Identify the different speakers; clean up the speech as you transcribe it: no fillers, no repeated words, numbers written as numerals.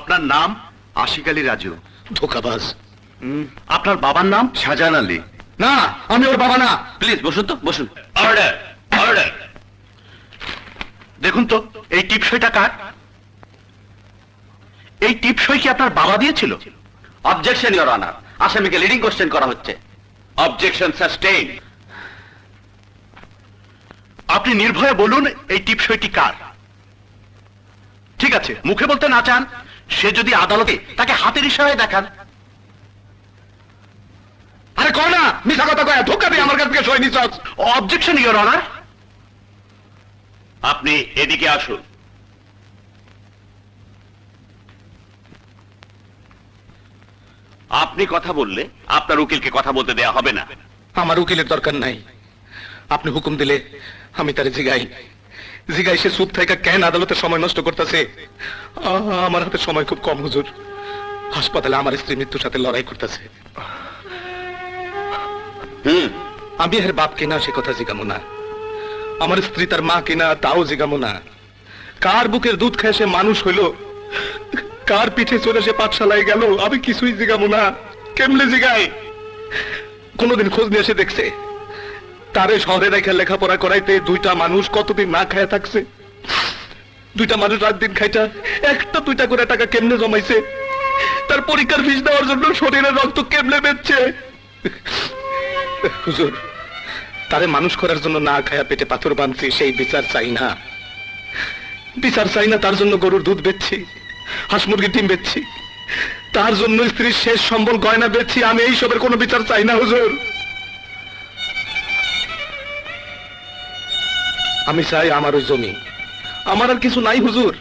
Speaker 1: আপনার নাম?
Speaker 2: আশিক আলী রাজু।
Speaker 1: ধোকাবাজ। আপনার বাবার নাম?
Speaker 2: শাহজাহান আলী।
Speaker 1: না, আমি ওর বাবা না।
Speaker 3: প্লিজ বসুন তো, বসুন। Order, order.
Speaker 1: দেখুন তো এই টিপসইটা কার? এই টিপসই কি আপনার বাবা দিয়েছিল?
Speaker 3: অবজেকশন ইওর অনার, আসামিকে লিডিং কোশ্চেন করা হচ্ছে। Objection sustain.
Speaker 1: আপনি নির্ভয়ে বলুন এই টিপসইটি কার। ঠিক আছে, মুখে বলতে না চান, সে যদি আদালতে তাকে হাতের ইশারায় দেখান। আরে কয় না, মিথ্যা কথা কয়, ধোকা দিয়ে আমার কাছ থেকে সই নিছস। Objection your honour.
Speaker 3: আপনি এদিকে আসুন। আপনি কথা বললে আপনার উকিলকে কথা বলতে দেয়া হবে না।
Speaker 1: আমার উকিলের দরকার নাই, আপনি হুকুম দিলে আমি তারে জিগাই। জিগাই সে চুপ থাকা কেন আদালতে সময় নষ্ট করতেছে? আমার হাতে সময় খুব কম হুজুর। হাসপাতালে আমার স্ত্রী মৃত্যুর সাথে লড়াই করতেছে। আমি এর বাপ কিনা সে কথা জিগামো না, আমার স্ত্রী তার মা কিনা তাও জিগামো না। কার বুকের দুধ খেয়ে সে মানুষ হইল, কার পিঠে চলে সে পাঠশালায় গেল, আমি কিছুই জিগামো না। কেমনে জিগাই? কোনদিন খোঁজ নিয়ে এসে দেখছে তারে শহরে রেখে লেখাপড়া করাইতে দুইটা মানুষ কতদিন না খায় থাকছে? দুইটা মানুষ রাত দিন খাইটা একটা দুইটা করে টাকা কেমনে জমাইছে? তার পরীক্ষার ফিস দেওয়ার জন্য শরীরের রক্ত কেমনে বেচছে? হুজুর, তারে মানুষ করার জন্য না খায়া পেটে পাথর বাঁধছি, সেই বিচার চাই না। বিচার চাই না, তার জন্য গরুর দুধ বেচছি, হাঁস মুরগির ডিম বেচছি, তার জন্য স্ত্রীর শেষ সম্বল গয়না বেচছি। আমি এইসবের কোনো বিচার চাই না হুজুর। আমি চাই আমার ওই জমি। আমার আর কিছু নাই হুজুর।